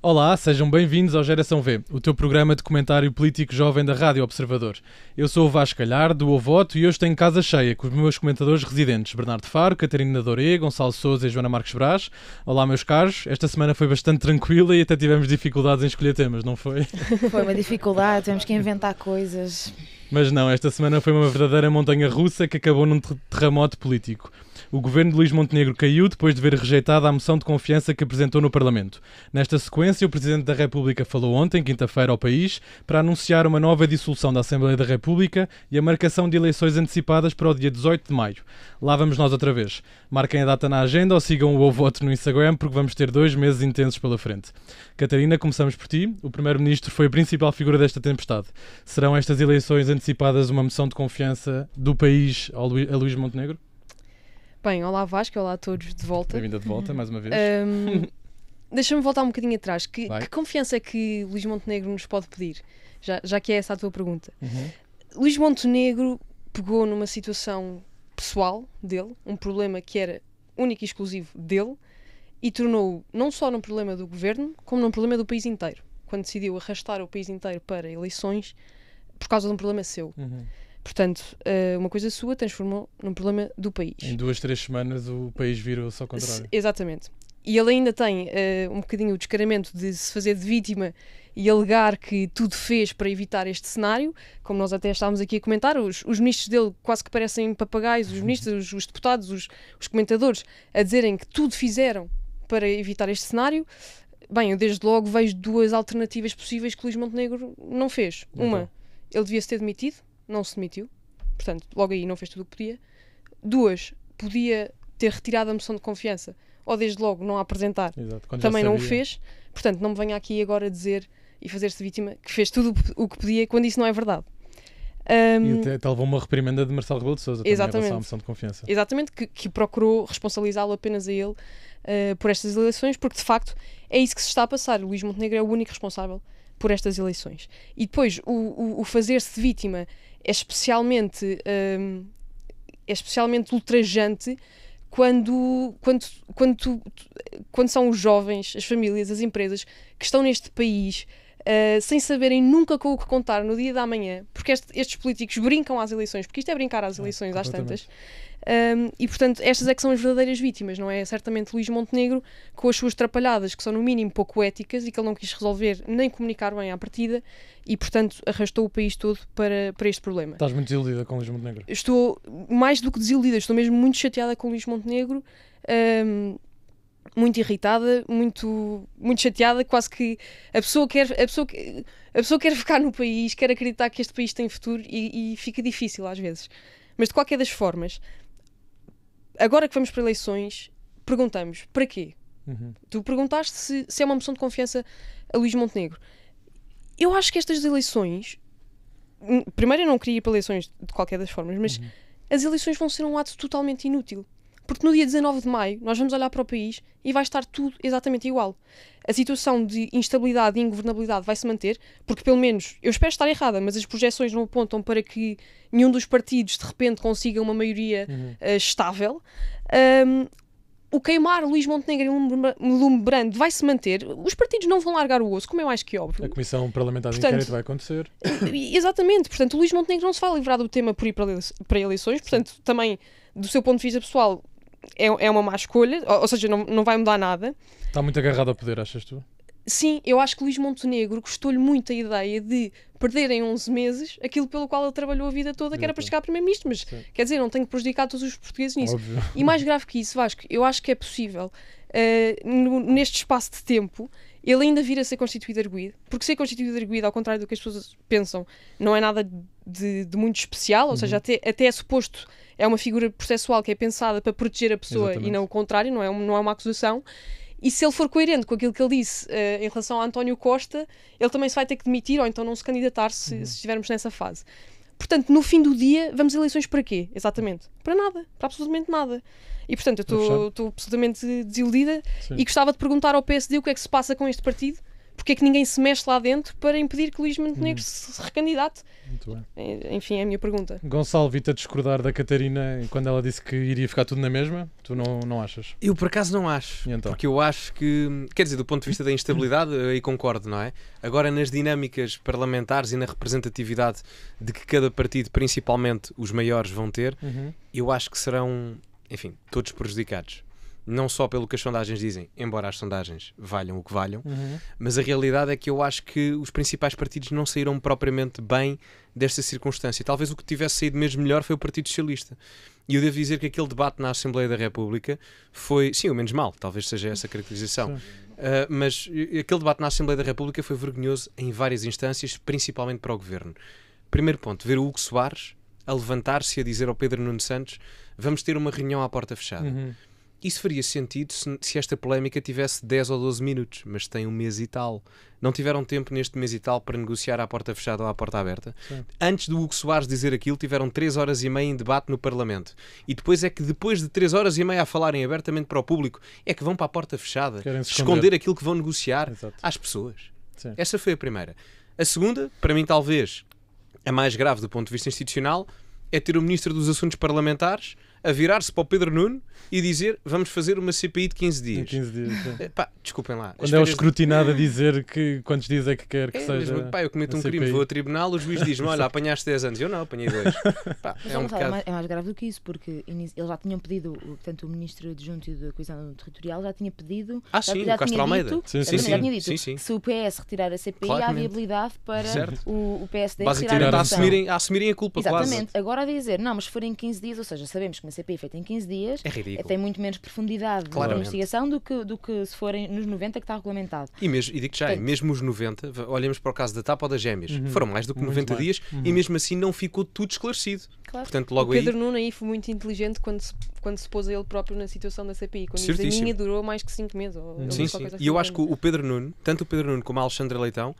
Olá, sejam bem-vindos ao Geração V, o teu programa de comentário político jovem da Rádio Observador. Eu sou o Vasco Galhardo, do O Voto, e hoje tenho casa cheia com os meus comentadores residentes, Bernardo Faro, Catarina Doré, Gonçalo Sousa e Joana Marques Brás. Olá, meus caros. Esta semana foi bastante tranquila e até tivemos dificuldades em escolher temas, não foi? Foi uma dificuldade, temos que inventar coisas. Mas não, esta semana foi uma verdadeira montanha-russa que acabou num terremoto político. O governo de Luís Montenegro caiu depois de ver rejeitada a moção de confiança que apresentou no Parlamento. Nesta sequência, o Presidente da República falou ontem, quinta-feira, ao país, para anunciar uma nova dissolução da Assembleia da República e a marcação de eleições antecipadas para o dia 18 de maio. Lá vamos nós outra vez. Marquem a data na agenda ou sigam o Voto no Instagram, porque vamos ter 2 meses intensos pela frente. Catarina, começamos por ti. O Primeiro-Ministro foi a principal figura desta tempestade. Serão estas eleições antecipadas uma moção de confiança do país a Luís Montenegro? Bem, olá Vasco, olá a todos de volta. Bem-vinda de volta, mais uma vez. Deixa-me voltar um bocadinho atrás. Que confiança é que Luís Montenegro nos pode pedir? Já que é essa a tua pergunta. Luís Montenegro pegou numa situação pessoal dele, um problema que era único e exclusivo dele, e tornou-o não só num problema do governo, como num problema do país inteiro, quando decidiu arrastar o país inteiro para eleições por causa de um problema seu. Portanto, uma coisa sua transformou num problema do país. Em 2-3 semanas o país virou-se ao contrário. Exatamente. E ele ainda tem um bocadinho o descaramento de se fazer de vítima e alegar que tudo fez para evitar este cenário, como nós até estávamos aqui a comentar. Os ministros dele quase que parecem papagaios, os ministros, os deputados, os comentadores, a dizerem que tudo fizeram para evitar este cenário. Bem, eu desde logo vejo 2 alternativas possíveis que Luís Montenegro não fez. Uma, ele devia se ter demitido, não se demitiu, portanto, logo aí não fez tudo o que podia. 2, podia ter retirado a moção de confiança, ou desde logo não a apresentar. Também não o fez. Portanto, não me venha aqui agora dizer e fazer-se vítima que fez tudo o que podia, quando isso não é verdade. E até levou uma reprimenda de Marcelo Rebelo de Sousa também em relação à moção de confiança. Exatamente, que procurou responsabilizá-lo apenas a ele por estas eleições, porque de facto é isso que se está a passar. O Luís Montenegro é o único responsável por estas eleições. E depois, o fazer-se de vítima é especialmente ultrajante quando são os jovens, as famílias, as empresas que estão neste país sem saberem nunca com o que contar no dia da manhã, porque estes políticos brincam às eleições, porque isto é brincar às eleições às tantas. E portanto estas é que são as verdadeiras vítimas, não é? Certamente Luís Montenegro, com as suas trapalhadas que são no mínimo pouco éticas e que ele não quis resolver nem comunicar bem à partida e portanto arrastou o país todo para este problema. Estás muito desiludida com Luís Montenegro? Estou mais do que desiludida, estou mesmo muito chateada com Luís Montenegro, muito irritada, muito chateada, quase que a pessoa quer ficar no país, quer acreditar que este país tem futuro e fica difícil às vezes. Mas de qualquer das formas, agora que vamos para eleições, perguntamos, para quê? Tu perguntaste se é uma moção de confiança a Luís Montenegro. Eu acho que estas eleições, primeiro eu não queria ir para eleições de qualquer das formas, mas as eleições vão ser um ato totalmente inútil. Porque no dia 19 de maio nós vamos olhar para o país e vai estar tudo exatamente igual. A situação de instabilidade e ingovernabilidade vai se manter, porque pelo menos, eu espero estar errada, mas as projeções não apontam para que nenhum dos partidos de repente consiga uma maioria estável. O queimar Luís Montenegro e Lume Brando vai se manter. Os partidos não vão largar o osso, como é mais que óbvio. A Comissão Parlamentar de Inquérito vai acontecer. Exatamente. Portanto, o Luís Montenegro não se vai livrar do tema por ir para eleições. Portanto, também, do seu ponto de vista pessoal, é uma má escolha. Ou seja, não vai mudar nada. Está muito agarrado ao poder, achas tu? Sim, eu acho que Luís Montenegro gostou-lhe muito a ideia de perder em 11 meses aquilo pelo qual ele trabalhou a vida toda, que era para chegar a primeiro-ministro, mas quer dizer, não tenho que prejudicar todos os portugueses nisso. Óbvio. E mais grave que isso, Vasco, eu acho que é possível, neste espaço de tempo, ele ainda vir a ser constituído arguido, porque ser constituído arguido, ao contrário do que as pessoas pensam, não é nada de muito especial, ou seja, até é suposto, é uma figura processual que é pensada para proteger a pessoa. Exatamente. E não o contrário, não é uma acusação. E se ele for coerente com aquilo que ele disse em relação a António Costa, ele também se vai ter que demitir ou então não se candidatar se estivermos nessa fase. Portanto, no fim do dia, vamos a eleições para quê? Exatamente. Para nada. Para absolutamente nada. E, portanto, eu estou absolutamente desiludida. Sim. E gostava de perguntar ao PSD o que é que se passa com este partido, porque é que ninguém se mexe lá dentro para impedir que Luís Montenegro se recandidate? Muito bem. Enfim, é a minha pergunta. Gonçalo, vi-te a discordar da Catarina quando ela disse que iria ficar tudo na mesma. Tu não achas? Eu por acaso não acho, E então? porque eu acho que, quer dizer, do ponto de vista da instabilidade, aí concordo, não é? Agora nas dinâmicas parlamentares e na representatividade de que cada partido, principalmente os maiores, vão ter, eu acho que serão, enfim, todos prejudicados. Não só pelo que as sondagens dizem, embora as sondagens valham o que valham, mas a realidade é que eu acho que os principais partidos não saíram propriamente bem desta circunstância. Talvez o que tivesse saído mesmo melhor foi o Partido Socialista. E eu devo dizer que aquele debate na Assembleia da República foi, sim, o menos mal, talvez seja essa a caracterização. Mas aquele debate na Assembleia da República foi vergonhoso em várias instâncias, principalmente para o Governo. Primeiro ponto, ver o Hugo Soares a levantar-se e a dizer ao Pedro Nuno Santos: vamos ter uma reunião à porta fechada. Isso faria sentido se esta polémica tivesse 10 ou 12 minutos, mas tem um mês e tal. Não tiveram tempo neste mês e tal para negociar à porta fechada ou à porta aberta. Sim. Antes do Hugo Soares dizer aquilo, tiveram 3 horas e meia em debate no Parlamento. E depois é que, depois de 3 horas e meia a falarem abertamente para o público, é que vão para a porta fechada esconder aquilo que vão negociar às pessoas. Sim. Essa foi a primeira. A segunda, para mim talvez a mais grave do ponto de vista institucional, é ter o Ministro dos Assuntos Parlamentares a virar-se para o Pedro Nuno e dizer: vamos fazer uma CPI de 15 dias. 15 dias, pá, desculpem lá. Quando é o escrutinado a dizer que quantos dias é que quer que seja. Mas, pá, eu cometo um crime, vou a tribunal, o juiz diz-me: olha, apanhaste 10 anos. Eu não, apanhei 2. Pá, é um bocado... é mais grave do que isso, porque eles já tinham pedido, portanto, o Ministro Adjunto da Coesão Territorial já tinha pedido. Sim, o Castro Almeida. Já tinha dito que se o PS retirar a CPI, há viabilidade para o PSD retirar a assumirem a culpa. Exatamente. Quase. Agora a dizer, não, mas se forem 15 dias, ou seja, sabemos que uma CPI feita em 15 dias é ridículo. Tem muito menos profundidade de investigação do que se forem nos 90 que está regulamentado. E digo já, mesmo os 90, olhamos para o caso da TAP ou das Gêmeas, foram mais do que 90 dias e mesmo assim não ficou tudo esclarecido. Claro. Portanto, logo o Pedro Nuno aí foi muito inteligente quando se pôs ele próprio na situação da CPI. Quando diz, a minha durou mais que 5 meses. Sim. E eu acho que o Pedro Nuno, tanto o Pedro Nuno como a Alexandra Leitão,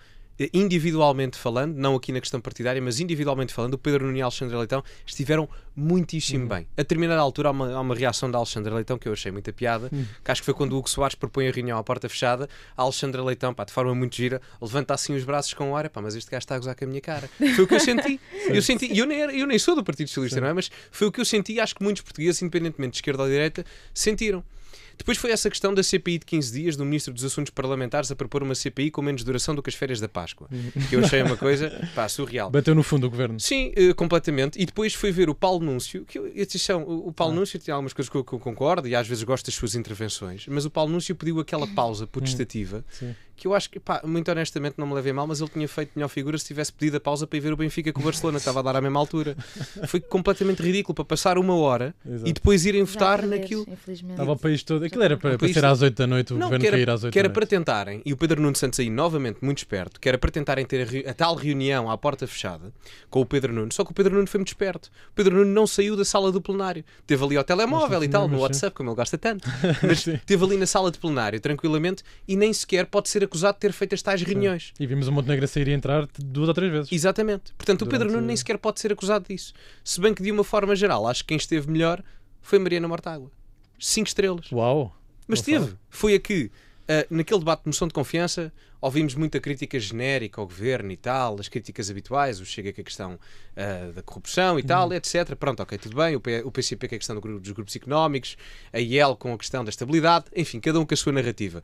individualmente falando, não aqui na questão partidária, mas individualmente falando, o Pedro Nuno e a Alexandra Leitão estiveram muitíssimo bem. A determinada altura há uma reação da Alexandra Leitão que eu achei muita piada, que acho que foi quando o Hugo Soares propõe a reunião à porta fechada. A Alexandra Leitão, pá, de forma muito gira, levanta assim os braços com o ar, pá, mas este gajo está a gozar com a minha cara. Foi o que eu senti. Eu nem sou do Partido Socialista, não é? Mas foi o que eu senti e acho que muitos portugueses, independentemente de esquerda ou de direita, sentiram. Depois foi essa questão da CPI de 15 dias, do Ministro dos Assuntos Parlamentares a propor uma CPI com menos duração do que as férias da Páscoa. Que eu achei uma coisa, pá, surreal. Bateu no fundo o Governo. Sim, completamente. E depois foi ver o Paulo Núncio, o Paulo Núncio tem algumas coisas que eu concordo e às vezes gosto das suas intervenções, mas o Paulo Núncio pediu aquela pausa potestativa, que eu acho que, pá, muito honestamente não me levei mal, mas ele tinha feito melhor figura se tivesse pedido a pausa para ir ver o Benfica com o Barcelona, que estava a dar à mesma altura. Foi completamente ridículo, para passar 1 hora e depois irem votar naquilo. Estava o país todo. Aquilo era para ser às 8 da noite, o Governo cair às 8 da noite. Que era para tentarem, e o Pedro Nuno Santos aí novamente muito esperto, que era para tentarem ter a tal reunião à porta fechada com o Pedro Nuno, só que o Pedro Nuno foi muito esperto. O Pedro Nuno não saiu da sala do plenário. Esteve ali ao telemóvel e tal, no WhatsApp, como ele gosta tanto. Mas esteve ali na sala de plenário, tranquilamente, e nem sequer pode ser acusado de ter feito as tais reuniões. E vimos o Montenegro a sair e entrar 2 ou 3 vezes. Exatamente. Portanto, o Pedro Nuno nem sequer pode ser acusado disso. Se bem que, de uma forma geral, acho que quem esteve melhor foi Mariana Mortágua. 5 estrelas. Uau! Mas teve. Foi a que, naquele debate de moção de confiança, ouvimos muita crítica genérica ao Governo e tal, as críticas habituais, o Chega que a questão da corrupção e tal, etc. Pronto, ok, tudo bem. O PCP que é a questão dos grupos económicos, a IEL com a questão da estabilidade, enfim, cada um com a sua narrativa.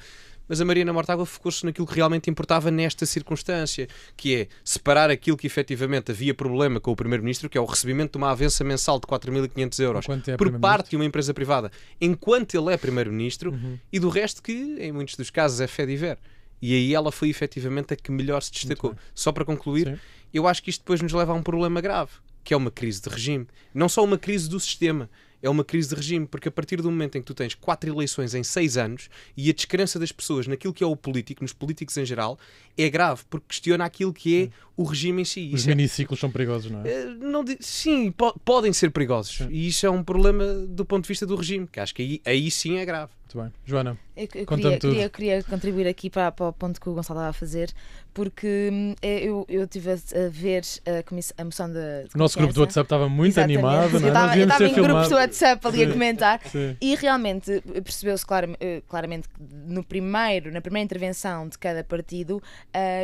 Mas a Mariana Mortágua focou-se naquilo que realmente importava nesta circunstância, que é separar aquilo que efetivamente havia problema com o Primeiro-Ministro, que é o recebimento de uma avança mensal de 4.500 euros por parte de uma empresa privada, enquanto ele é Primeiro-Ministro, e do resto que, em muitos dos casos, é fé de ver. E aí ela foi efetivamente a que melhor se destacou. Só para concluir, eu acho que isto depois nos leva a um problema grave, que é uma crise de regime. Não só uma crise do sistema, é uma crise de regime, porque a partir do momento em que tu tens 4 eleições em 6 anos e a descrença das pessoas naquilo que é o político, nos políticos em geral, é grave, porque questiona aquilo que é o regime em si. Os miniciclos são perigosos, não é? Sim, podem ser perigosos. E isso é um problema do ponto de vista do regime, que acho que aí sim é grave. Muito bem. Joana, Eu conta-me tudo. queria contribuir aqui para o ponto que o Gonçalo estava a fazer, porque eu estive a ver a moção de O nosso grupo do WhatsApp estava muito Exatamente. animado, não é? Eu Nós devíamos estava ter em grupos filmado. do WhatsApp ali a comentar Sim. e realmente percebeu-se claramente que na primeira intervenção de cada partido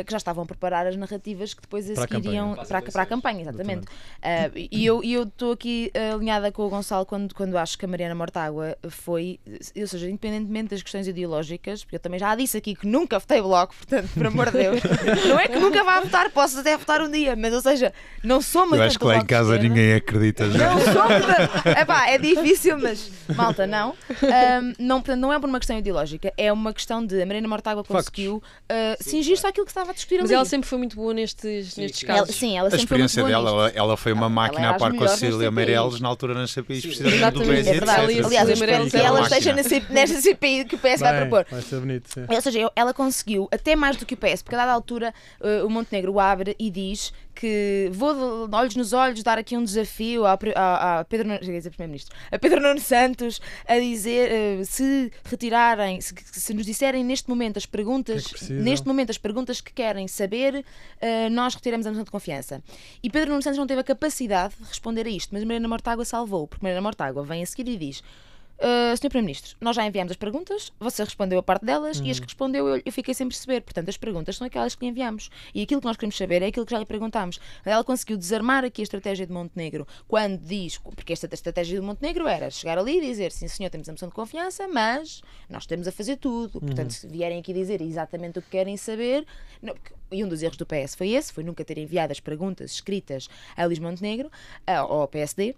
que já estavam a preparar as narrativas que depois Para a seguiriam campanha. para a campanha, exatamente. E eu estou aqui alinhada com o Gonçalo quando acho que a Mariana Mortágua foi, ou seja, independentemente das questões ideológicas, porque eu também já disse aqui que nunca votei Bloco, portanto, por amor de Deus, não é que nunca vá votar, posso até votar um dia, mas ou seja, não sou uma Eu acho que lá em casa ninguém acredita. não sou epá, é difícil, mas malta, não. Portanto, não é por uma questão ideológica, é uma questão de a Mariana Mortágua conseguiu cingir-se àquilo que estava a discutir Mas ali. ela sempre foi muito boa nestes Ela casos. sempre A foi experiência muito boa dela, nisto. ela foi uma máquina era a par as com a melhores Cecília nas Meireles na altura nas CPIs, precisamente do exatamente, BES, É verdade. etc. Aliás, eu Cecília espero que Meireles ela é uma esteja máquina. nesta CPI que o PS vai propor. Vai ser bonito, sim. Ou seja, ela conseguiu, até mais do que o PS, porque a dada altura o Montenegro abre e diz que vou de olhos nos olhos dar aqui um desafio a Pedro Nuno Santos a dizer se retirarem, se nos disserem neste momento as perguntas, que querem saber, nós retiramos a moção de confiança. E Pedro Nuno Santos não teve a capacidade de responder a isto, mas Mariana Mortágua salvou, porque Mariana Mortágua vem a seguir e diz: Sr. Primeiro-Ministro, nós já enviámos as perguntas, você respondeu a parte delas e as que respondeu eu fiquei sem perceber. Portanto, as perguntas são aquelas que lhe enviámos e aquilo que nós queremos saber é aquilo que já lhe perguntámos. Ela conseguiu desarmar aqui a estratégia de Montenegro quando diz, porque esta estratégia de Montenegro era chegar ali e dizer: sim senhor, temos a moção de confiança, mas nós estamos a fazer tudo. Portanto, se vierem aqui dizer exatamente o que querem saber... Não, e um dos erros do PS foi esse, foi nunca ter enviado as perguntas escritas a Luís Montenegro, ou ao PSD.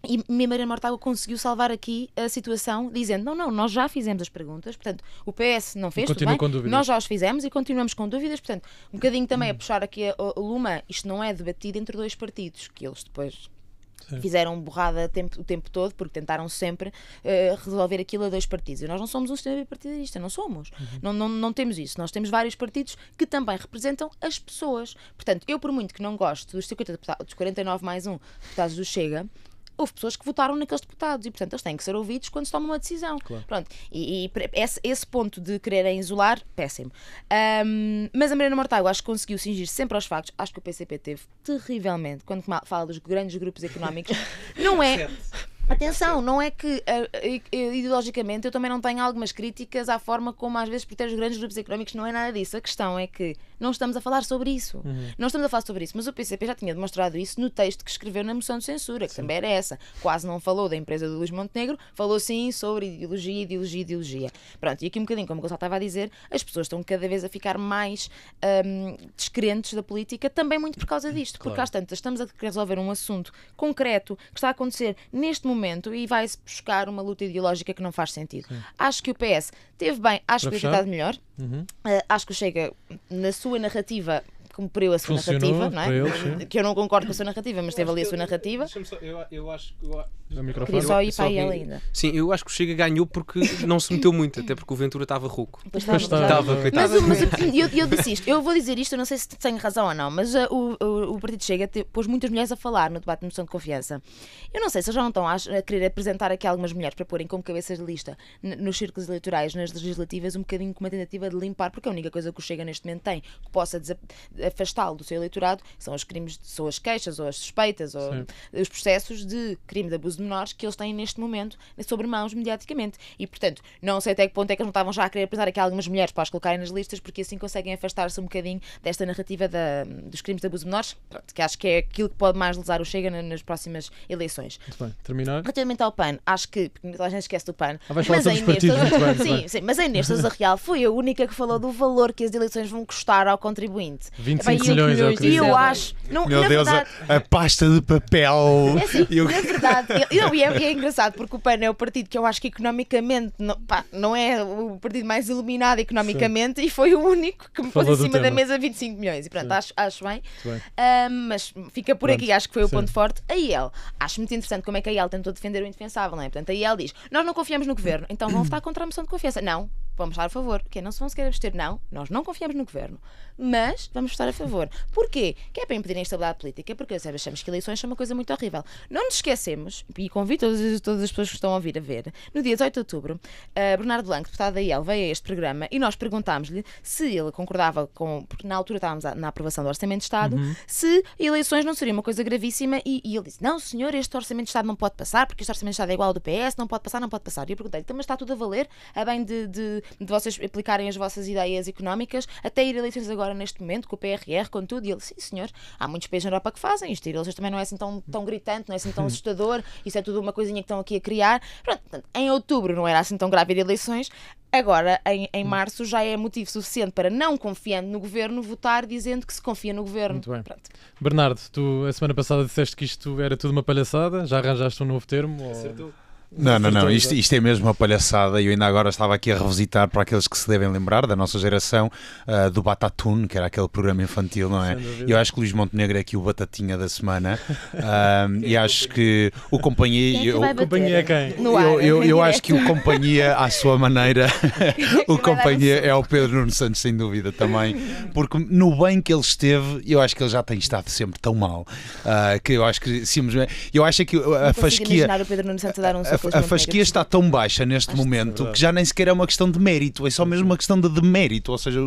E Mariana Mortágua conseguiu salvar aqui a situação dizendo: não, nós já fizemos as perguntas, portanto o PS não fez, tudo bem, nós já as fizemos e continuamos com dúvidas, portanto um bocadinho também a puxar aqui a Luma, isto não é debatido entre dois partidos, que eles depois fizeram borrada o tempo todo, porque tentaram sempre resolver aquilo a dois partidos. E nós não somos um sistema bipartidarista, não somos. Não temos isso. Nós temos vários partidos que também representam as pessoas. Portanto, eu por muito que não gosto dos 50 deputados, dos 49 mais 1 deputados do Chega, houve pessoas que votaram naqueles deputados e, portanto, eles têm que ser ouvidos quando se toma uma decisão. Claro. Pronto. E esse ponto de quererem isolar, péssimo. Mas a Mariana Mortágua acho que conseguiu cingir sempre aos factos. Acho que o PCP teve terrivelmente, quando fala dos grandes grupos económicos, não é... Atenção, não é que ideologicamente eu também não tenho algumas críticas à forma como às vezes protege os grandes grupos económicos, não é nada disso. A questão é que não estamos a falar sobre isso. Não estamos a falar sobre isso, mas o PCP já tinha demonstrado isso no texto que escreveu na moção de censura, que também era essa. Quase não falou da empresa do Luís Montenegro, falou sim sobre ideologia. Pronto, e aqui um bocadinho, como o Gonçalo estava a dizer, as pessoas estão cada vez a ficar mais descrentes da política, também muito por causa disto. Claro. Porque às tantas estamos a resolver um assunto concreto que está a acontecer neste momento e vai-se buscar uma luta ideológica que não faz sentido. Sim. Acho que o PS teve bem, acho que podia ter estado melhor. Acho que o Chega, na sua narrativa, cumpriu a sua narrativa, não é? Eles, que eu não concordo com a sua narrativa, mas teve ali a sua narrativa. Eu acho que... Queria só ir para aí ainda. Sim, eu acho que o Chega ganhou porque não se meteu muito, até porque o Ventura estava rouco. Estava, coitado. Mas eu disse isto, eu vou dizer isto, eu não sei se tenho razão ou não, mas o Partido Chega pôs muitas mulheres a falar no debate de moção de confiança. Eu não sei se eles já não estão a querer apresentar aqui algumas mulheres para porem como cabeças de lista nos círculos eleitorais, nas legislativas, um bocadinho com uma tentativa de limpar, porque a única coisa que o Chega neste momento tem que possa afastá-lo do seu eleitorado são os crimes, são as queixas ou as suspeitas ou os processos de crime de abuso de menores que eles têm neste momento sobre mãos mediaticamente. E, portanto, não sei até que ponto é que eles não estavam já a querer apresentar aqui algumas mulheres para as colocarem nas listas, porque assim conseguem afastar-se um bocadinho desta narrativa dos crimes de abuso de menores, que acho que é aquilo que pode mais lesar o Chega nas próximas eleições. Muito bem, terminar. Relativamente ao PAN, acho que, porque a gente esquece do PAN, mas a Inês, mas a Inês Sousa Real foi a única que falou do valor que as eleições vão custar ao contribuinte. 25 milhões, e eu acho... Meu Deus, verdade, a pasta de papel... É assim, na verdade, e é engraçado porque o PAN é o partido que eu acho que economicamente não é o partido mais iluminado economicamente, e foi o único que me pôs em cima da mesa 25 milhões. E pronto, acho bem. Mas fica por aqui, acho que foi o ponto forte. A IEL, acho muito interessante como é que a IEL tentou defender o indefensável, não é? Portanto, a IEL diz: nós não confiamos no governo, então vão votar contra a moção de confiança. Não, vamos estar a favor. Que não se vão sequer abster. Não, nós não confiamos no governo, mas vamos estar a favor. Porquê? Que é para impedir a instabilidade política, porque achamos que eleições são uma coisa muito horrível. Não nos esquecemos, e convido todas as pessoas que estão a ouvir a ver, no dia 18 de outubro, Bernardo Blanco, deputado da IEL, veio a este programa e nós perguntámos-lhe se ele concordava com, porque na altura estávamos na aprovação do Orçamento de Estado, se eleições não seria uma coisa gravíssima, e ele disse, não senhor, este Orçamento de Estado não pode passar, porque este Orçamento de Estado é igual ao do PS, não pode passar. E eu perguntei-lhe, então, mas está tudo a valer, a bem de vocês aplicarem as vossas ideias económicas, até ir a eleições agora neste momento, com o PRR, com tudo, e ele, sim senhor, há muitos países na Europa que fazem isto, e eleições também não é assim tão gritante, não é assim tão assustador, isso é tudo uma coisinha que estão aqui a criar. Pronto, em outubro não era assim tão grave ir a eleições, agora em março já é motivo suficiente para, não confiando no governo, votar dizendo que se confia no governo. Muito bem. Pronto. Bernardo, tu a semana passada disseste que isto era tudo uma palhaçada, já arranjaste um novo termo? Ou... Não, isto é mesmo uma palhaçada. Eu ainda agora estava aqui a revisitar, para aqueles que se devem lembrar da nossa geração, do Batatune, que era aquele programa infantil, não é? Eu acho que Luís Montenegro é aqui o batatinha da semana, e acho que o Companhia... Companhia é quem? Eu acho que o Companhia, à sua maneira, o Companhia é o Pedro Nuno Santos, sem dúvida, também, porque no bem que ele esteve, eu acho que ele já tem estado sempre tão mal, que eu acho que simplesmente... Eu acho que a fasquia... imaginar o Pedro Nuno Santos a dar um A fasquia está tão baixa neste momento que já nem sequer é uma questão de mérito, é só mesmo uma questão de demérito. Ou seja,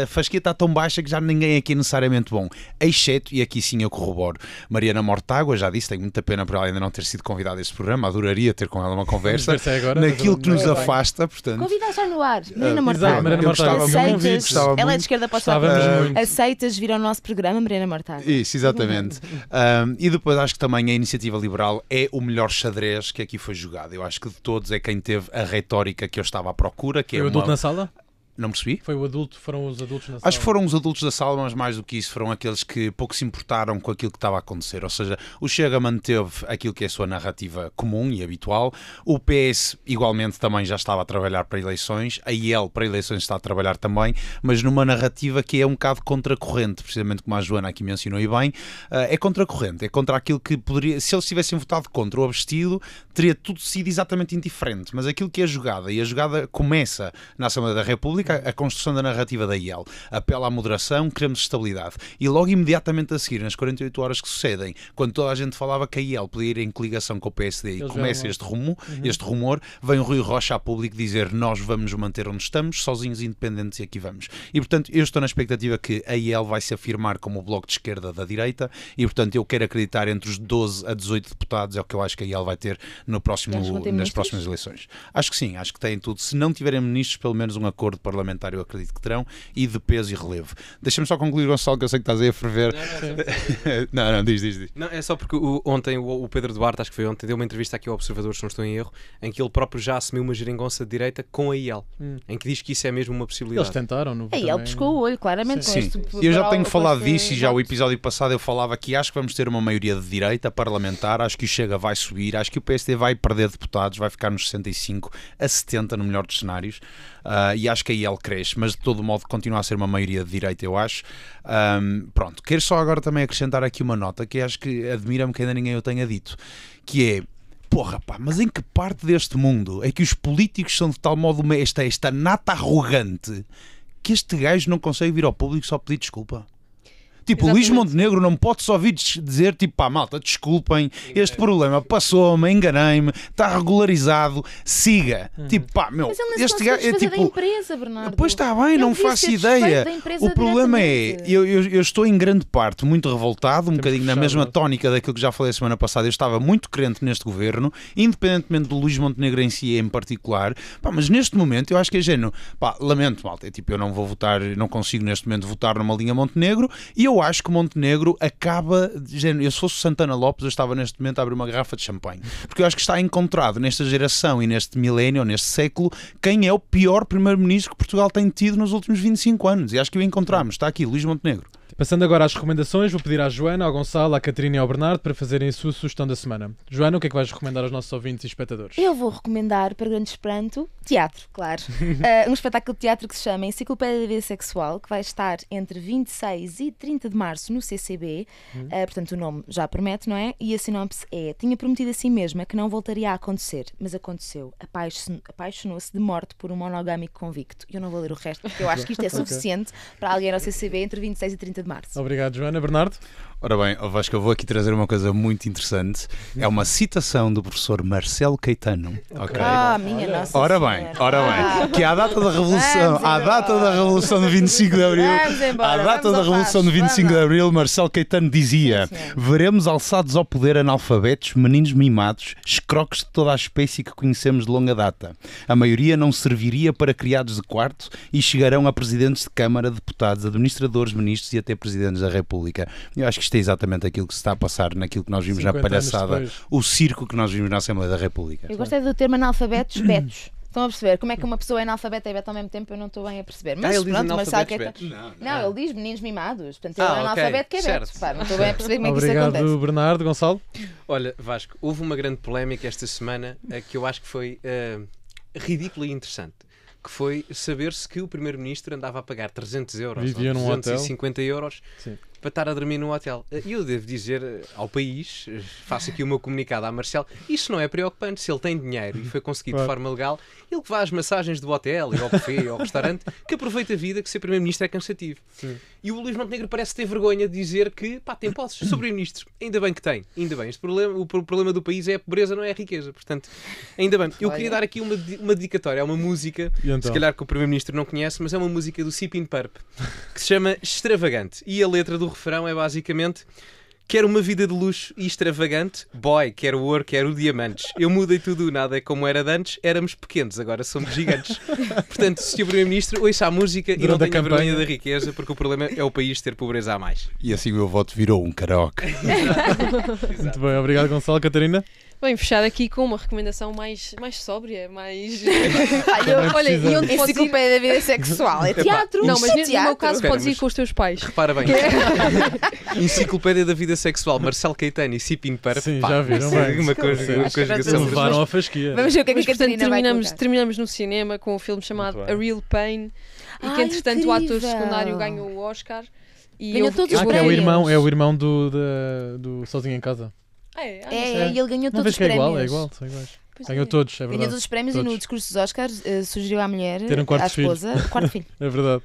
a fasquia está tão baixa que já ninguém aqui é necessariamente bom. Exceto, e aqui sim eu corroboro, Mariana Mortágua, já disse, tenho muita pena por ela ainda não ter sido convidada a este programa, adoraria ter com ela uma conversa naquilo que nos afasta, portanto. Convida já no ar, Mariana Mortágua. Mariana Mortágua, ela é de esquerda para o aceitas vir ao nosso programa, Mariana Mortágua? Isso, exatamente. E depois acho que também a Iniciativa Liberal é o melhor xadrez que aqui foi jogado. Eu acho que de todos é quem teve a retórica que eu estava à procura. Que foi o adulto na sala? Não percebi? Foram os adultos na sala? Acho que foram os adultos da sala, mas mais do que isso, foram aqueles que pouco se importaram com aquilo que estava a acontecer. Ou seja, o Chega manteve aquilo que é a sua narrativa comum e habitual. O PS, igualmente, também já estava a trabalhar para eleições. A IEL, para eleições, está a trabalhar também, mas numa narrativa que é um bocado contracorrente, precisamente como a Joana aqui mencionou e bem. É contracorrente, é contra aquilo que poderia... Se eles tivessem votado contra o abstido, teria tudo sido exatamente indiferente. Mas aquilo que é jogada, e a jogada começa na Assembleia da República, a construção da narrativa da IEL, apela à moderação, queremos estabilidade, e logo imediatamente a seguir, nas 48 horas que sucedem, quando toda a gente falava que a IEL podia ir em coligação com o PSD e começa este rumor, vem o Rui Rocha a público dizer nós vamos manter onde estamos, sozinhos, independentes, e aqui vamos. E portanto eu estou na expectativa que a IEL vai se afirmar como o bloco de esquerda da direita, e portanto eu quero acreditar entre os 12 a 18 deputados, é o que eu acho que a IEL vai ter nas próximas eleições. Acho que sim, acho que têm tudo. Se não tiverem ministros, pelo menos um acordo parlamentar eu acredito que terão, e de peso e relevo. Deixa-me só concluir, Gonçalo, que eu sei que estás aí a ferver. Não, diz. Não, é só porque ontem o Pedro Duarte, acho que foi ontem, deu uma entrevista aqui ao Observador, se não estou em erro, em que ele próprio já assumiu uma geringonça de direita com a IEL, em que diz que isso é mesmo uma possibilidade. Eles tentaram, não? A IEL pescou o olho, claramente. Sim. Eu já tenho falado disso, e já o episódio passado eu falava que acho que vamos ter uma maioria de direita parlamentar, acho que o Chega vai subir, acho que o PSD vai perder deputados, vai ficar nos 65 a 70 no melhor dos cenários, e acho que a IEL cresce, mas de todo modo continua a ser uma maioria de direita, eu acho. Pronto, quero só agora também acrescentar aqui uma nota que acho que admira-me que ainda ninguém o tenha dito, que é, porra pá, mas em que parte deste mundo é que os políticos são de tal modo esta nata arrogante que este gajo não consegue vir ao público só pedir desculpa? Tipo, Luís Montenegro não pode só vir dizer, tipo, pá, malta, desculpem, este problema passou-me, enganei-me, está regularizado, siga. Tipo, pá, meu, mas ele este gajo é tipo... da empresa, Bernardo. Pois está bem, não faço ideia. O problema é, eu estou em grande parte muito revoltado, um bocadinho na mesma tónica daquilo que já falei a semana passada. Eu estava muito crente neste governo, independentemente do Luís Montenegro em si em particular, pá, mas neste momento eu acho que é género, pá, lamento, malta, é tipo, eu não vou votar, não consigo neste momento votar numa linha Montenegro, e eu acho que Montenegro acaba, eu se fosse Santana Lopes, eu estava neste momento a abrir uma garrafa de champanhe, porque eu acho que está encontrado nesta geração e neste milénio, neste século, quem é o pior primeiro-ministro que Portugal tem tido nos últimos 25 anos, e acho que o encontramos, está aqui, Luís Montenegro. Passando agora às recomendações, vou pedir à Joana, ao Gonçalo, à Catarina e ao Bernardo para fazerem a sua sugestão da semana. Joana, o que é que vais recomendar aos nossos ouvintes e espectadores? Eu vou recomendar, para grande espanto, teatro, claro. Um espetáculo de teatro que se chama Enciclopédia da Vida Sexual, que vai estar entre 26 e 30 de março no CCB. Portanto, o nome já promete, não é? E a sinopse é: tinha prometido a si mesma que não voltaria a acontecer, mas aconteceu. Apaixonou-se de morte por um monogâmico convicto. Eu não vou ler o resto, porque eu acho que isto é suficiente para alguém ao CCB entre 26 e 30 de março. Obrigado, Joana. Bernardo? Ora bem, Vasco, eu vou aqui trazer uma coisa muito interessante. É uma citação do professor Marcelo Caetano. Ok? Minha nossa Ora senhora. bem, que à data da Revolução, de 25 de Abril, Vamos embora, à data vamos da ao Revolução de Vasco, 25 de vamos. Abril, Marcelo Caetano dizia: Sim, senhor. veremos alçados ao poder analfabetos, meninos mimados, escroques de toda a espécie que conhecemos de longa data. A maioria não serviria para criados de quarto e chegarão a presidentes de Câmara, deputados, administradores, ministros e até presidentes da República. Eu acho que isto é exatamente aquilo que se está a passar naquilo que nós vimos na 50 anos palhaçada, depois. o circo que nós vimos na Assembleia da República. Eu gostei do termo analfabetos, betos. Estão a perceber? Como é que uma pessoa é analfabeta e beta ao mesmo tempo? Eu não estou bem a perceber. Mas ele diz pronto, Marcelo analfabetos, Caetano... betos. Não, ele diz meninos mimados. Portanto, ele é ok, analfabeto que é beto. certo. Pá, não estou bem a perceber como é que isso Obrigado, acontece. Bernardo. Gonçalo? Olha, Vasco, houve uma grande polémica esta semana que eu acho que foi ridícula e interessante. Que foi saber-se que o Primeiro-Ministro andava a pagar 300 euros Vivia ou num hotel. 250 euros Sim. para estar a dormir num hotel. E eu devo dizer ao país, faço aqui o meu comunicado à Marcelo, isso não é preocupante. Se ele tem dinheiro e foi conseguido Claro. de forma legal, ele que vá às massagens do hotel, e ao buffet, ao restaurante, que aproveita a vida, que ser Primeiro-Ministro é cansativo. Sim. E o Luís Montenegro parece ter vergonha de dizer que tem posses sobre Primeiro-Ministro. Ainda bem que tem, ainda bem. O problema do país é a pobreza, não é a riqueza. Portanto, ainda bem. Eu queria dar aqui uma dedicatória, é uma música, E então? se calhar que o Primeiro-Ministro não conhece, mas é uma música do Sipin Purp, que se chama Extravagante. E a letra do refrão é basicamente: quero uma vida de luxo e extravagante, boy, quero ouro, quero diamantes. Eu mudei tudo, nada é como era de antes, éramos pequenos, agora somos gigantes. Portanto, Sr. Primeiro-Ministro, ouça a música e não Durante a tenha vergonha campanha. da riqueza, porque o problema é o país ter pobreza a mais. E assim o meu voto virou um karaoke. Muito bem. Obrigado, Gonçalo. Catarina? Bem, fechar aqui com uma recomendação mais sóbria, mais... Olha, e onde podes ir... Enciclopédia da Vida Sexual. É teatro. Não, mas é no meu teatro. caso Espera, podes ir mas- com os teus pais. Repara bem, Enciclopédia da Vida Sexual, Marcelo Caetano e Sipin Purp. Sim, pá, já viram bem. Uma conjugação. Levaram a fasquia. Vamos ver o que é que Mas, a portanto, Catarina vai colocar. terminamos no cinema com um filme chamado Muito A bem. Real Pain e que, Ai, entretanto, o ator incrível. secundário ganhou o Oscar. E Ganhou eu- todos eu os Que é o prémios. irmão do Sozinho em Casa. E ele ganhou Não todos vejo os que é prémios. igual, é igual, são iguais. Pois Ganhou é. todos, é Ganhou verdade. todos os prémios e Todos. no discurso dos Oscars sugeriu à mulher, Ter um quarto à filho. esposa, quarto filho. É verdade.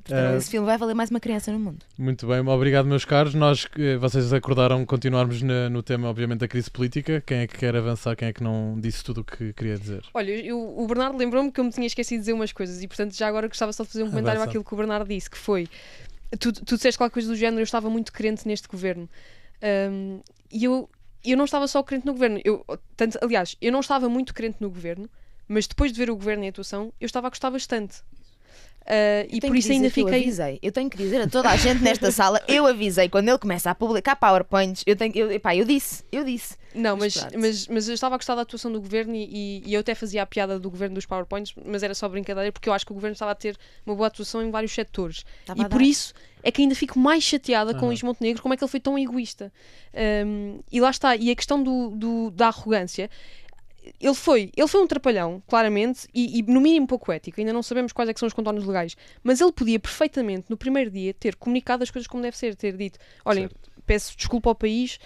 Portanto, esse filme vai valer mais uma criança no mundo. Muito bem, obrigado, meus caros. Vocês acordaram continuarmos no tema, obviamente, da crise política. Quem é que quer avançar? Quem é que não disse tudo o que queria dizer? Olha, o Bernardo lembrou-me que eu me tinha esquecido de dizer umas coisas e, portanto, já agora gostava só de fazer um comentário Avança. àquilo que o Bernardo disse, que foi... Tu disseste qualquer coisa do género, eu estava muito crente neste governo. E eu não estava só crente no governo. Aliás, eu não estava muito crente no governo, mas depois de ver o governo em atuação, eu estava a gostar bastante. E por isso ainda fiquei... Eu tenho que dizer a toda a gente nesta sala, eu avisei, quando ele começa a publicar PowerPoints, eu disse. Não, Mas mas eu estava a gostar da atuação do governo e eu até fazia a piada do governo dos PowerPoints, mas era só brincadeira, porque eu acho que o governo estava a ter uma boa atuação em vários setores. Estava E a por dar. isso é que ainda fico mais chateada com o Aham. Luís Montenegro, como é que ele foi tão egoísta. E lá está, e a questão da arrogância... Ele foi um trapalhão, claramente, e no mínimo pouco ético. Ainda não sabemos quais é que são os contornos legais. Mas ele podia perfeitamente, no primeiro dia, ter comunicado as coisas como deve ser. Ter dito, olhem, peço desculpa ao país,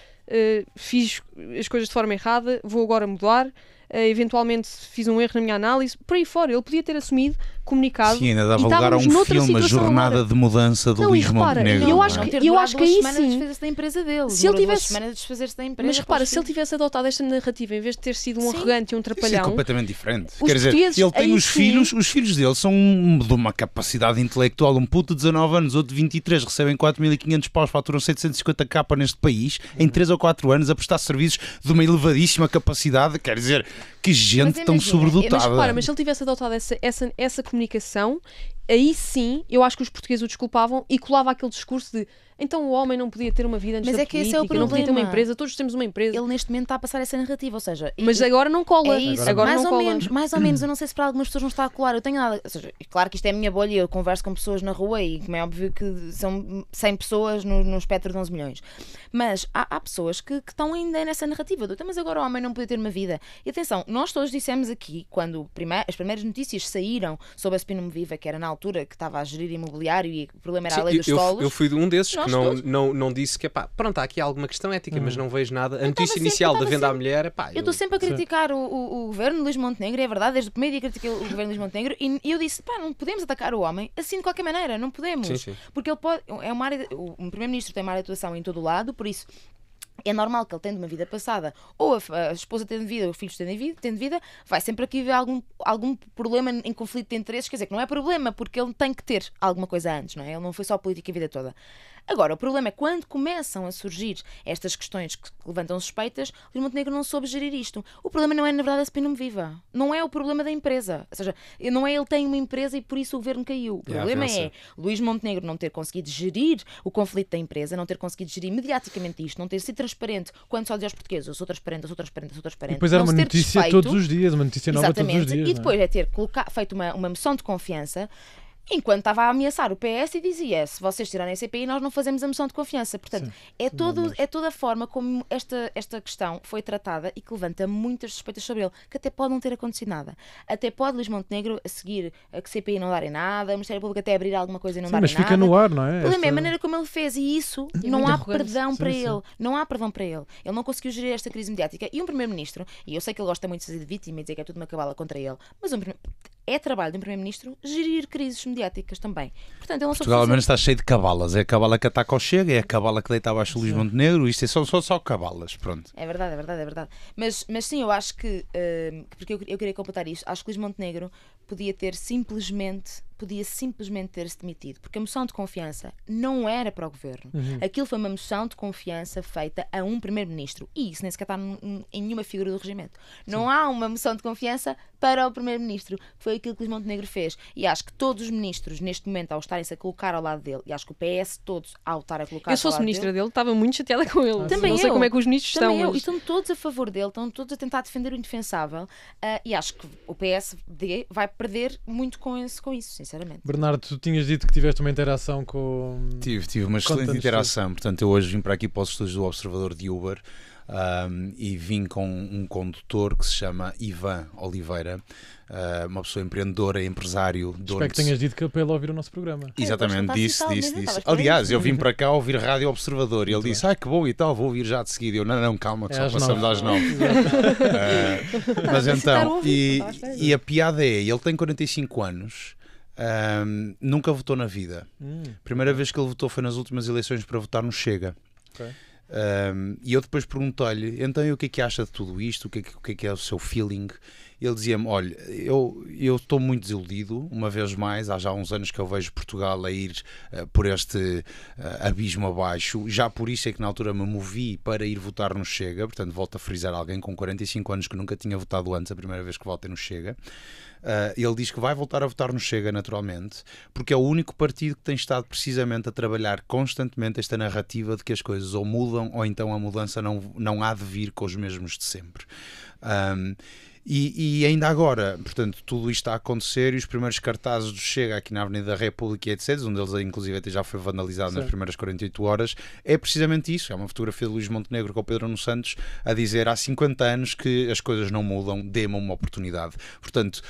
fiz as coisas de forma errada, vou agora mudar. Eventualmente fiz um erro na minha análise. Por aí fora, ele podia ter assumido, comunicado. Sim, ainda dava e lugar a estávamos um noutra filme, a situação jornada agora. de mudança do Não, e Luís repara, Montenegro. eu não acho é? que- eu acho que aí sim. desfez-se da empresa dele. Se ele Demorou tivesse- 2 semanas a desfazer-se da empresa. Mas repara, para os se ele filhos. tivesse adotado esta narrativa, em vez de ter sido um Sim. arrogante e um Isso é trapalhão, completamente diferente. Os Quer dizer, portugueses, ele tem aí os sim. filhos dele são de uma capacidade intelectual. Um puto de 19 anos, outro de 23, recebem 4.500 paus, faturam 750k neste país, em 3 ou 4 anos, a prestar serviços de uma elevadíssima capacidade. Quer dizer, que gente Mas tão imagina, sobredotada. mas repara, mas se ele tivesse adotado essa comunicação aí sim, eu acho que os portugueses o desculpavam e colava aquele discurso de então o homem não podia ter uma vida antes Mas da é que esse é o política, não podia ter uma problema. empresa, todos temos uma empresa. Ele neste momento está a passar essa narrativa, ou seja... Mas agora não cola. É isso, Agora mais não ou cola. menos, mais ou menos. Eu não sei se para algumas pessoas não está a colar. Eu tenho nada. Ou seja, claro que isto é a minha bolha. Eu converso com pessoas na rua e, como é óbvio, que são 100 pessoas no espectro de 11 milhões. Mas há pessoas que estão ainda nessa narrativa do mas agora o homem não podia ter uma vida. E atenção, nós todos dissemos aqui, quando as primeiras notícias saíram sobre a Spinum Viva, que era na altura que estava a gerir imobiliário e o problema era a lei dos solos. Eu fui um desses que Nós não disse que, pronto, há aqui alguma questão ética, mas não vejo nada. A notícia sempre- inicial eu da estava venda à sempre- mulher, Eu estou sempre a criticar o governo de Luís Montenegro, é verdade, desde o primeiro dia critiquei o governo de Luís Montenegro e eu disse, não podemos atacar o homem assim de qualquer maneira, não podemos. Sim. Porque ele pode, o primeiro-ministro tem uma área de atuação em todo o lado, por isso é normal que ele tendo uma vida passada, ou a esposa tendo vida, ou os filhos tendo vida, vai sempre aqui haver algum problema em conflito de interesses, quer dizer, que não é problema, porque ele tem que ter alguma coisa antes, não é? Ele não foi só política a vida toda. Agora, o problema é quando começam a surgir estas questões que levantam suspeitas, Luís Montenegro não soube gerir isto. O problema não é, na verdade, a Spinum Viva. Não é o problema da empresa. Ou seja, não é ele tem uma empresa e por isso o governo caiu. O problema é Luís Montenegro não ter conseguido gerir o conflito da empresa, não ter conseguido gerir mediaticamente isto, não ter sido transparente quando só dizia aos portugueses, eu sou transparente, eu sou transparente, eu sou transparente. E depois era não uma se ter notícia desfeito. todos os dias, uma notícia nova todos os dias. E depois é ter feito uma moção de confiança enquanto estava a ameaçar o PS e dizia, se vocês tirarem a CPI nós não fazemos a moção de confiança. Portanto, é toda a forma como esta questão foi tratada e que levanta muitas suspeitas sobre ele, que até pode não ter acontecido nada. Até pode Luís Montenegro a seguir a que CPI não darem nada, o Ministério Público até abrir alguma coisa e não darem mas nada. fica no ar, não é? O problema é a maneira como ele fez e isso não muito há arrogante. perdão para Sim. ele. Não há perdão para ele. Ele não conseguiu gerir esta crise mediática. E um primeiro-ministro, e eu sei que ele gosta muito de fazer de vítima e dizer que é tudo uma cabala contra ele, mas é trabalho de um primeiro-ministro gerir crises mediáticas também. Portanto, ele não Portugal ao menos está cheio de cabalas. É a cabala que ataca ao Chega, é a cabala que deita abaixo o Luís Montenegro. Isto é só cabalas, pronto. É verdade. Mas sim, eu acho que, porque eu queria completar isto, acho que Luís Montenegro podia simplesmente ter-se demitido, porque a moção de confiança não era para o governo. Aquilo foi uma moção de confiança feita a um primeiro-ministro e isso nem sequer está em nenhuma figura do regimento. Não há uma moção de confiança para o primeiro-ministro. Foi aquilo que Luís Montenegro fez e acho que todos os ministros neste momento ao estarem-se a colocar ao lado dele, e acho que o PS todos ao estar a colocar Eu se fosse ao lado ministra dele, dele, estava muito chateada com ele. Também não sei eu. como é que os ministros também estão. eu. E Mas... estão todos a favor dele, estão todos a tentar defender o indefensável e acho que o PSD vai perder muito com isso, sinceramente. Bernardo, tu tinhas dito que tiveste uma interação com... Tive uma excelente Conta-nos interação. Portanto, eu hoje vim para aqui para os estúdios do Observador de Uber e vim com um condutor que se chama Ivan Oliveira, uma pessoa empreendedora, empresário. Espero que tenhas dito que é para ele ouvir o nosso programa. Exatamente, Pois, disse. estava Aliás, eu vim para cá ouvir Rádio Observador e ele disse, que bom e tal, vou ouvir já de seguida. Eu, não, calma, que É só às passamos 9. às 9. Mas então, e a piada é, ele tem 45 anos, nunca votou na vida. Primeira vez que ele votou foi nas últimas eleições para votar no Chega. Ok. E eu depois perguntei-lhe, então e o que é que acha de tudo isto? O que é o seu feeling? Ele dizia-me, olha, eu estou muito desiludido, uma vez mais, há já uns anos que eu vejo Portugal a ir por este abismo abaixo, já por isso é que na altura me movi para ir votar no Chega, portanto volto a frisar alguém com 45 anos que nunca tinha votado antes, a primeira vez que votei no Chega. Ele diz que vai voltar a votar no Chega naturalmente, porque é o único partido que tem estado precisamente a trabalhar constantemente esta narrativa de que as coisas ou mudam ou então a mudança não há de vir com os mesmos de sempre. E ainda agora, portanto, tudo isto está a acontecer e os primeiros cartazes do Chega aqui na Avenida da República e etc, um deles inclusive até já foi vandalizado nas primeiras 48 horas, é precisamente isso, é uma fotografia de Luís Montenegro com o Pedro Nuno Santos a dizer há 50 anos que as coisas não mudam, dê-me uma oportunidade. Portanto,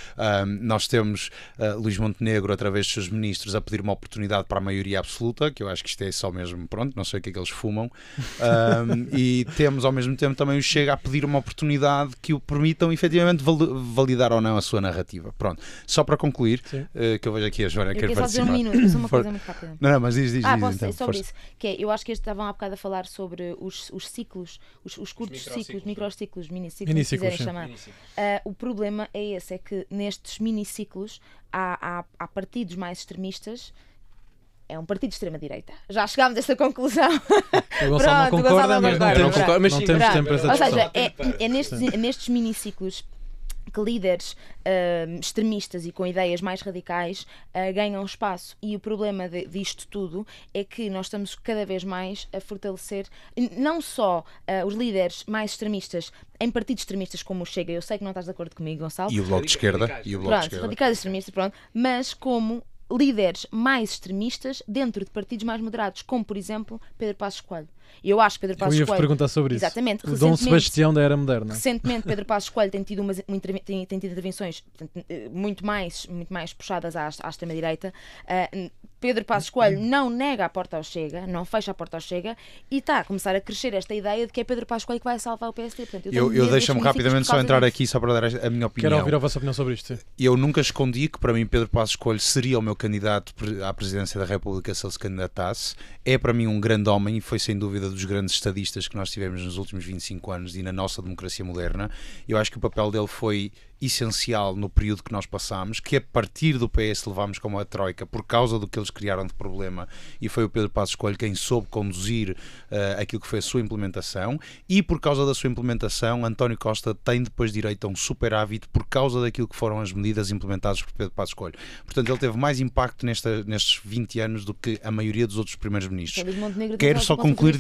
nós temos Luís Montenegro através dos seus ministros a pedir uma oportunidade para a maioria absoluta, que eu acho que isto é só mesmo, pronto, não sei o que é que eles fumam, e temos ao mesmo tempo também o Chega a pedir uma oportunidade que o permitam efetivamente validar ou não a sua narrativa. Pronto, só para concluir, que eu vejo aqui a Joana Eu quer queria só dizer participar. um minuto, só uma coisa muito rápida. Não, mas diz Posso então, dizer sobre força. isso, que é, eu acho que estavam há bocado a falar sobre os ciclos, os curtos ciclos, microciclos, miniciclos, se quiserem chamar. O problema é esse, é que nestes miniciclos há partidos mais extremistas. É um partido de extrema-direita. Já chegámos a essa conclusão. O Gonçalo não concorda, mas não temos tempo para essa Ou discussão. seja, é nestes miniciclos que líderes extremistas e com ideias mais radicais ganham espaço. E o problema disto tudo é que nós estamos cada vez mais a fortalecer não só os líderes mais extremistas em partidos extremistas como o Chega. Eu sei que não estás de acordo comigo, Gonçalo. E o Bloco de Esquerda. Radicais extremistas, pronto, mas como líderes mais extremistas dentro de partidos mais moderados, como por exemplo Pedro Passos Coelho. Eu acho que Pedro Passos Coelho... Eu ia-vos perguntar sobre isso. Exatamente. O Dom Sebastião da era moderna. Recentemente Pedro Passos Coelho tem tido intervenções muito mais puxadas à extrema-direita. Pedro Passos Coelho não nega a porta ao Chega, não fecha a porta ao Chega, e está a começar a crescer esta ideia de que é Pedro Passos Coelho que vai salvar o PSD. Portanto, eu deixo-me rapidamente só entrar aqui só para dar a minha opinião. Quero ouvir a vossa opinião sobre isto. Sim. Eu nunca escondi que para mim Pedro Passos Coelho seria o meu candidato à presidência da República se ele se candidatasse. É para mim um grande homem e foi sem dúvida dos grandes estadistas que nós tivemos nos últimos 25 anos e na nossa democracia moderna. Eu acho que o papel dele foi essencial no período que nós passámos, que a partir do PS levámos como a Troika por causa do que eles criaram de problema, e foi o Pedro Passos Coelho quem soube conduzir aquilo que foi a sua implementação, e por causa da sua implementação António Costa tem depois direito a um superávit por causa daquilo que foram as medidas implementadas por Pedro Passos Coelho. Portanto, ele teve mais impacto nestes 20 anos do que a maioria dos outros primeiros ministros. Quero só concluir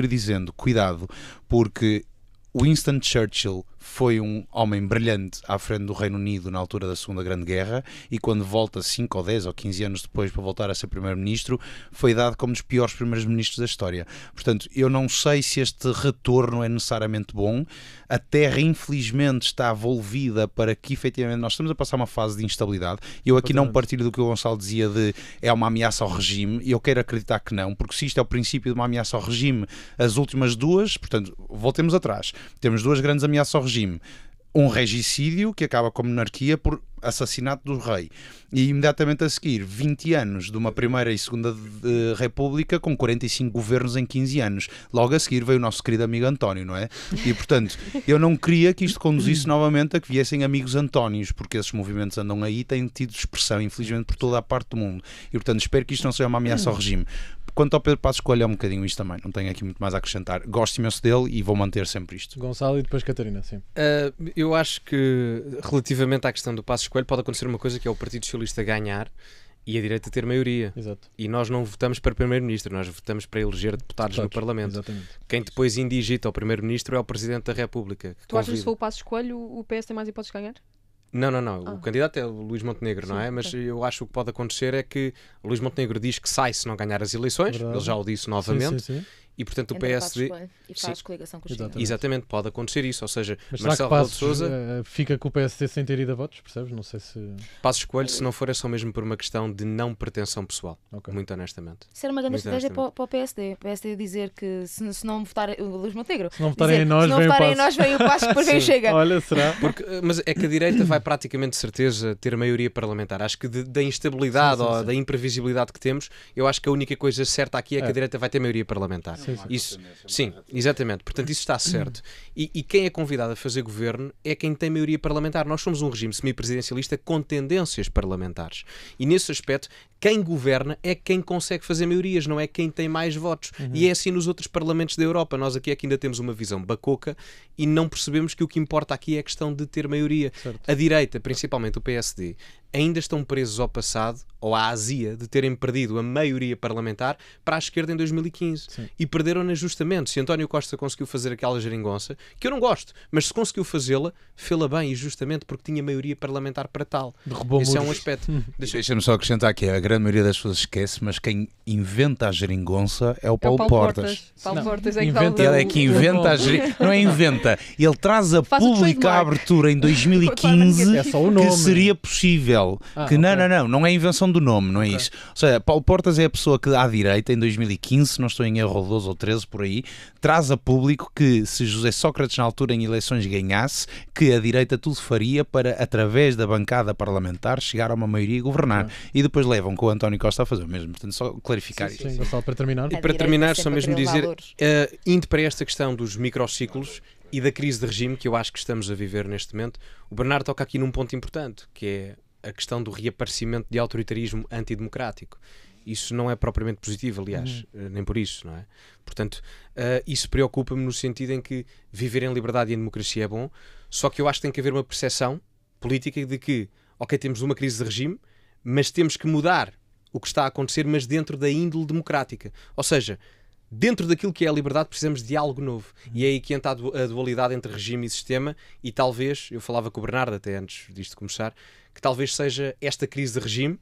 dizendo, cuidado, porque Winston Churchill foi um homem brilhante à frente do Reino Unido na altura da Segunda Grande Guerra, e quando volta 5 ou 10 ou 15 anos depois para voltar a ser primeiro-ministro, foi dado como um dos piores primeiros-ministros da história. Portanto, eu não sei se este retorno é necessariamente bom. A Terra, infelizmente, está envolvida para que, efetivamente, nós estamos a passar uma fase de instabilidade. Eu aqui não partilho do que o Gonçalo dizia de é uma ameaça ao regime, e eu quero acreditar que não, porque se isto é o princípio de uma ameaça ao regime, as últimas duas, portanto, voltemos atrás. Temos duas grandes ameaças ao regime. Um regicídio, que acaba com a monarquia por assassinato do rei, e imediatamente a seguir 20 anos de uma primeira e segunda república com 45 governos em 15 anos. Logo a seguir veio o nosso querido amigo António, não é? E portanto, eu não queria que isto conduzisse novamente a que viessem amigos Antónios, porque esses movimentos andam aí e têm tido expressão, infelizmente, por toda a parte do mundo. E portanto, espero que isto não seja uma ameaça ao regime. Quanto ao Pedro Passos Coelho, é um bocadinho isto também. Não tenho aqui muito mais a acrescentar. Gosto imenso dele e vou manter sempre isto. Gonçalo e depois Catarina, sim. Eu acho que, relativamente à questão do Passos Coelho, pode acontecer uma coisa, que é o Partido Socialista ganhar e a direita ter maioria. Exato. E nós não votamos para primeiro-ministro, nós votamos para eleger deputados no Parlamento. Exatamente. Quem depois indigita ao primeiro-ministro é o Presidente da República. Tu achas que se for o Passos Coelho, o PS tem mais hipóteses de ganhar? Não. O candidato é o Luís Montenegro, não é? Mas eu acho que o que pode acontecer é que o Luís Montenegro diz que sai se não ganhar as eleições. Verdade. Ele já o disse novamente. Sim. E portanto o PSD... E faz coligação com o Chega. Exatamente, pode acontecer isso. Ou seja, mas Marcelo Rebelo de Sousa fica com o PSD sem ter ido a votos, percebes? Não sei se... Passos Coelho, se não for, é só mesmo por uma questão de não pretensão pessoal. Okay. Muito honestamente. Isso era uma grande estratégia para o PSD. O PSD dizer que se não votar o Luís Montenegro, se não votarem em nós, vem o Passos, depois vem o Chega. Olha, será? Mas é que a direita vai praticamente de certeza ter maioria parlamentar. Acho que da instabilidade ou da imprevisibilidade que temos, eu acho que a única coisa certa aqui é que a direita vai ter maioria parlamentar. Sim, exatamente. Portanto, isso está certo. E quem é convidado a fazer governo é quem tem maioria parlamentar. Nós somos um regime semipresidencialista com tendências parlamentares. E nesse aspecto, quem governa é quem consegue fazer maiorias, não é quem tem mais votos. E é assim nos outros parlamentos da Europa. Nós aqui é que ainda temos uma visão bacoca e não percebemos que o que importa aqui é a questão de ter maioria. Certo. A direita, principalmente o PSD, ainda estão presos ao passado ou à azia de terem perdido a maioria parlamentar para a esquerda em 2015. Sim. E perderam-na justamente. Se António Costa conseguiu fazer aquela geringonça, que eu não gosto, mas se conseguiu fazê-la, fê-la bem e justamente porque tinha maioria parlamentar para tal. Esse é um aspecto. Deixa-me só acrescentar aqui, a grande maioria das pessoas esquece, mas quem inventa a geringonça é o Paulo Portas. Paulo Portas é que ele é que inventa a geringonça. Não é inventa. Ele traz a pública à abertura em 2015 que seria possível. Não é a invenção do nome, não é isso. Ou seja, Paulo Portas é a pessoa que à direita em 2015, se não estou em erro 12 ou 13 por aí, traz a público que se José Sócrates na altura em eleições ganhasse, que a direita tudo faria para, através da bancada parlamentar, chegar a uma maioria e governar. E depois levam com o António Costa a fazer o mesmo. Portanto, só clarificar isso. Sim, para terminar. E para terminar, só mesmo dizer, indo para esta questão dos microciclos e da crise de regime que eu acho que estamos a viver neste momento, o Bernardo toca aqui num ponto importante, que é a questão do reaparecimento de autoritarismo antidemocrático. Isso não é propriamente positivo, aliás, nem por isso, não é? Portanto, isso preocupa-me no sentido em que viver em liberdade e em democracia é bom, só que eu acho que tem que haver uma percepção política de que, ok, temos uma crise de regime, mas temos que mudar o que está a acontecer, mas dentro da índole democrática. Ou seja, dentro daquilo que é a liberdade precisamos de algo novo. E é aí que entra a dualidade entre regime e sistema, e talvez, eu falava com o Bernardo até antes disto começar, que talvez seja esta crise de regime,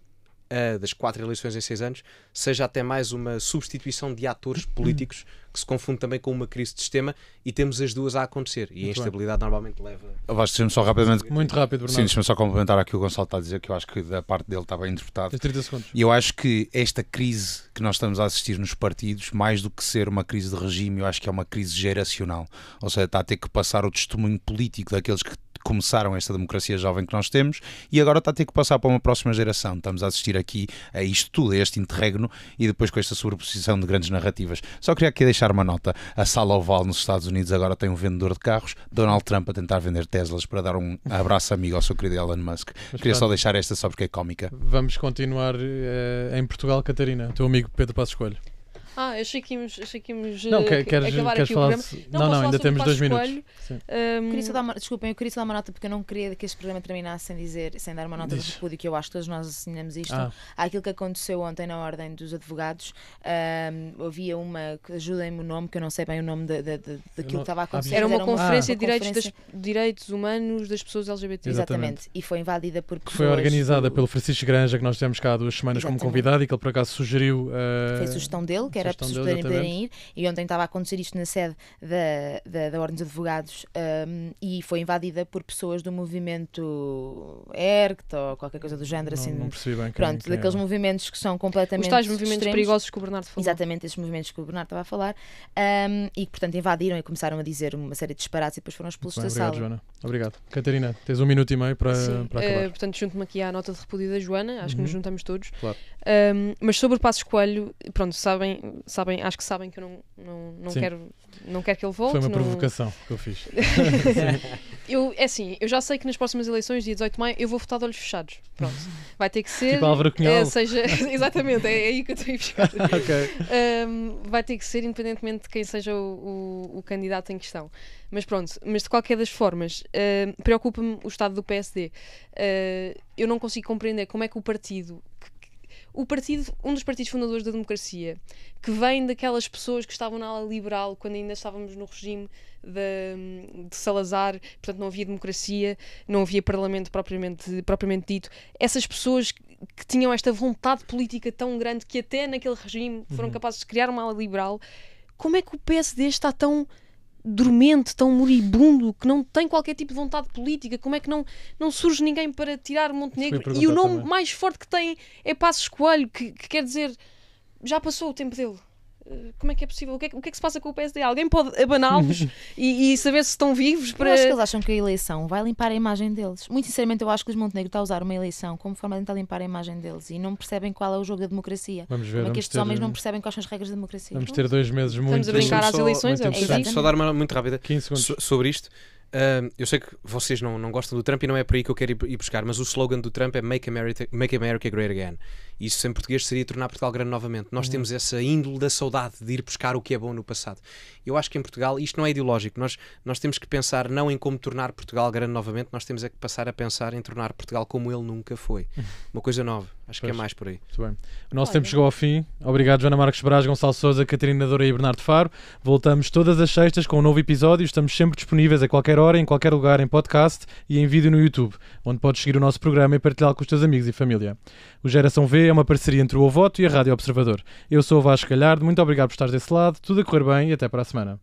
das 4 eleições em 6 anos, seja até mais uma substituição de atores políticos que se confunde também com uma crise de sistema, e temos as duas a acontecer, e a instabilidade normalmente leva... Deixa-me só rapidamente... Muito rápido, Bernardo. Sim, deixa-me só complementar aqui o Gonçalo está a dizer, que eu acho que da parte dele está bem interpretado. Tens 30 segundos. E eu acho que esta crise que nós estamos a assistir nos partidos, mais do que ser uma crise de regime, eu acho que é uma crise geracional. Ou seja, está a ter que passar o testemunho político daqueles que começaram esta democracia jovem que nós temos, e agora está a ter que passar para uma próxima geração. Estamos a assistir aqui a isto tudo, a este interregno, e depois com esta sobreposição de grandes narrativas. Só queria aqui deixar uma nota. A sala oval nos Estados Unidos agora tem um vendedor de carros, Donald Trump a tentar vender Teslas para dar um abraço amigo ao seu querido Elon Musk. Queria só deixar esta só porque é cómica. Vamos continuar em Portugal, Catarina. Teu amigo Pedro Passos Coelho. Achei que íamos Não, acabar queres aqui falar o programa. Não, ainda temos 2 minutos. Desculpem, eu queria só dar uma nota porque eu não queria que este programa terminasse sem dar uma nota de repúdio, que eu acho que todos nós assinamos isto. Aquilo que aconteceu ontem na Ordem dos Advogados, havia uma, ajudem-me o nome, que eu não sei bem o nome daquilo que estava a acontecer. Era uma conferência de direitos humanos das pessoas LGBT. Exatamente, e foi invadida por pessoas... Foi organizada pelo Francisco Granja, que nós tivemos cá há 2 semanas como convidado, e que ele por acaso sugeriu... Foi sugestão dele, que era para as pessoas poderem ir, e ontem estava a acontecer isto na sede da Ordem dos Advogados, e foi invadida por pessoas do movimento ERCT ou qualquer coisa do género, assim. Não percebi bem. Pronto, daqueles movimentos que são completamente os tais movimentos extremos, perigosos que o Bernardo falou. Exatamente, esses movimentos que o Bernardo estava a falar, e que, portanto, invadiram e começaram a dizer uma série de disparates e depois foram expulsos da sala. Joana. Obrigado. Catarina, tens 1 minuto e meio para acabar. Portanto, junto-me aqui à nota de repúdio da Joana, acho que nos juntamos todos. Claro. Mas sobre o Passos Coelho, pronto, sabem, acho que sabem que eu não quero que ele volte. Foi uma provocação que eu fiz. Eu já sei que nas próximas eleições, dia 18 de maio, eu vou votar de olhos fechados. Pronto. Vai ter que ser. Tipo Álvaro Cunhal. Exatamente, é aí que eu estou a ir buscar. Okay. Vai ter que ser, independentemente de quem seja o candidato em questão. Mas pronto, mas de qualquer das formas, preocupa-me o estado do PSD. Eu não consigo compreender como é que um dos partidos fundadores da democracia, que vem daquelas pessoas que estavam na ala liberal quando ainda estávamos no regime de Salazar, portanto não havia democracia, não havia parlamento propriamente dito, essas pessoas que tinham esta vontade política tão grande que até naquele regime foram capazes de criar uma ala liberal, como é que o PSD está tão dormente, tão moribundo, que não tem qualquer tipo de vontade política? Como é que não surge ninguém para tirar Montenegro? E o nome mais forte que tem é Passos Coelho, que quer dizer, já passou o tempo dele. Como é que é possível? O que é que se passa com o PSD? Alguém pode abaná-los e saber se estão vivos? Eu acho que eles acham que a eleição vai limpar a imagem deles. Muito sinceramente, eu acho que Luís Montenegro está a usar uma eleição como forma de tentar limpar a imagem deles e não percebem qual é o jogo da democracia. Vamos ver. Como é que estes homens não percebem quais são as regras da democracia? Vamos ter 2 meses muito... Estamos a brincar às eleições, é o que eu digo. Só dar uma muito rápida 15 segundos. sobre isto. Eu sei que vocês não gostam do Trump e não é por aí que eu quero ir buscar, mas o slogan do Trump é Make America Great Again. E isso em português seria tornar Portugal grande novamente. Nós temos essa índole da saudade de ir buscar o que é bom no passado. Eu acho que em Portugal isto não é ideológico. Nós temos que pensar não em como tornar Portugal grande novamente, nós temos é que passar a pensar em tornar Portugal como ele nunca foi. Uma coisa nova. Acho que é mais por aí. Muito bem. O nosso tempo chegou ao fim. Obrigado, Joana Marques Braz, Gonçalo Sousa, Catarina Doura e Bernardo Faro. Voltamos todas as sextas com um novo episódio. Estamos sempre disponíveis a qualquer hora, em qualquer lugar, em podcast e em vídeo no YouTube, onde podes seguir o nosso programa e partilhá-lo com os teus amigos e família. O Geração V é uma parceria entre o O Voto e a Rádio Observador. Eu sou o Vasco Galhardo. Muito obrigado por estar desse lado. Tudo a correr bem e até para a semana.